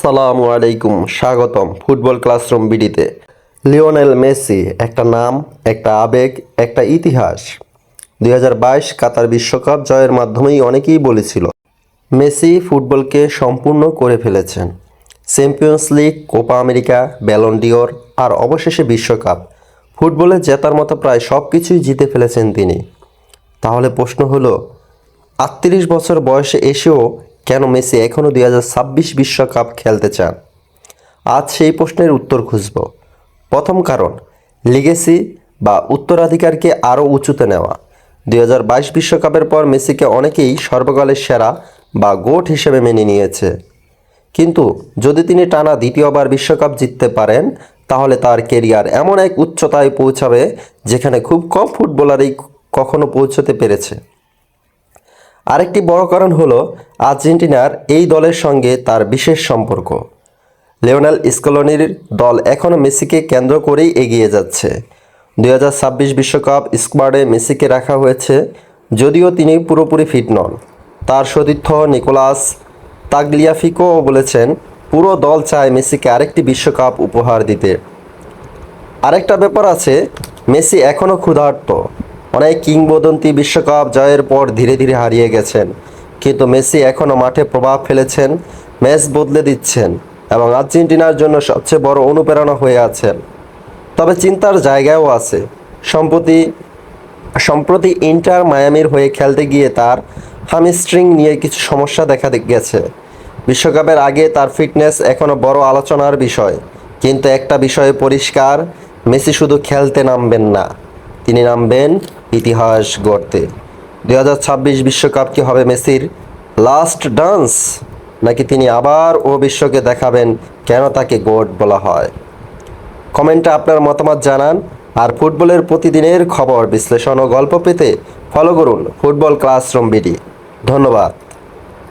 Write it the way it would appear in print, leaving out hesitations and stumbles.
আসসালামু আলাইকুম, স্বাগতম ফুটবল ক্লাসরুম বিডিতে। লিওনেল মেসি একটা নাম, একটা আবেগ, একটা ইতিহাস। 2022 কাতার বিশ্বকাপ জয়ের মাধ্যমেই অনেকেই বলেছিল মেসি ফুটবলকে সম্পূর্ণ করে ফেলেছেন। Champions League, Copa America, Ballon d'Or আর অবশেষে বিশ্বকাপ, ফুটবলে জেতার মতো প্রায় সব কিছুই জিতে ফেলেছেন তিনি। তাহলে প্রশ্ন হলো, 38 বছর বয়সে এসেও কেন মেসি এখনও 2026 বিশ্বকাপ খেলতে চান? আজ সেই প্রশ্নের উত্তর খুঁজব। প্রথম কারণ, লিগেসি বা উত্তরাধিকারকে আরও উঁচুতে নেওয়া। 2022 বিশ্বকাপের পর মেসিকে অনেকেই সর্বকালের সেরা বা গোট হিসেবে মেনে নিয়েছে। কিন্তু যদি তিনি টানা দ্বিতীয়বার বিশ্বকাপ জিততে পারেন, তাহলে তার কেরিয়ার এমন এক উচ্চতায় পৌঁছাবে যেখানে খুব কম ফুটবলারই কখনো পৌঁছতে পেরেছে। আরেকটি বড় কারণ হলো আর্জেন্টিনার এই দলের সঙ্গে তার বিশেষ সম্পর্ক। লিওনেল স্কলোনির দল এখনও মেসিকে কেন্দ্র করেই এগিয়ে যাচ্ছে। 2026 বিশ্বকাপ স্কোয়াডে মেসিকে রাখা হয়েছে, যদিও তিনি পুরোপুরি ফিট নন। তার সতীর্থ নিকোলাস তাগলিয়াফিকো বলেছেন, পুরো দল চায় মেসিকে আরেকটি বিশ্বকাপ উপহার দিতে। আরেকটা ব্যাপার আছে, মেসি এখনও ক্ষুধার্ত। অনেক কিংবদন্তি বিশ্বকাপ জয়ের পর ধীরে ধীরে হারিয়ে গেছেন, কিন্তু মেসি এখনও মাঠে প্রভাব ফেলেছেন, ম্যাচ বদলে দিচ্ছেন এবং আর্জেন্টিনার জন্য সবচেয়ে বড় অনুপ্রেরণা হয়ে আছেন। তবে চিন্তার জায়গাও আছে। সম্প্রতি ইন্টার মায়ামির হয়ে খেলতে গিয়ে তার হামস্ট্রিং নিয়ে কিছু সমস্যা দেখা গেছে। বিশ্বকাপের আগে তার ফিটনেস এখনও বড় আলোচনার বিষয়। কিন্তু একটা বিষয় পরিষ্কার, মেসি শুধু খেলতে নামবেন না, তিনি নামবেন ইতিহাস গড়তে। 2026 বিশ্বকাপ কি হবে মেসির লাস্ট ডান্স, নাকি তিনি আবার বিশ্বকে দেখাবেন কেন তাকে গোট বলা হয়? কমেন্টে আপনার মতামত জানান। আর ফুটবলের প্রতিদিনের খবর, বিশ্লেষণ ও গল্প পেতে ফলো করুন ফুটবল ক্লাসরুম বিডি। ধন্যবাদ।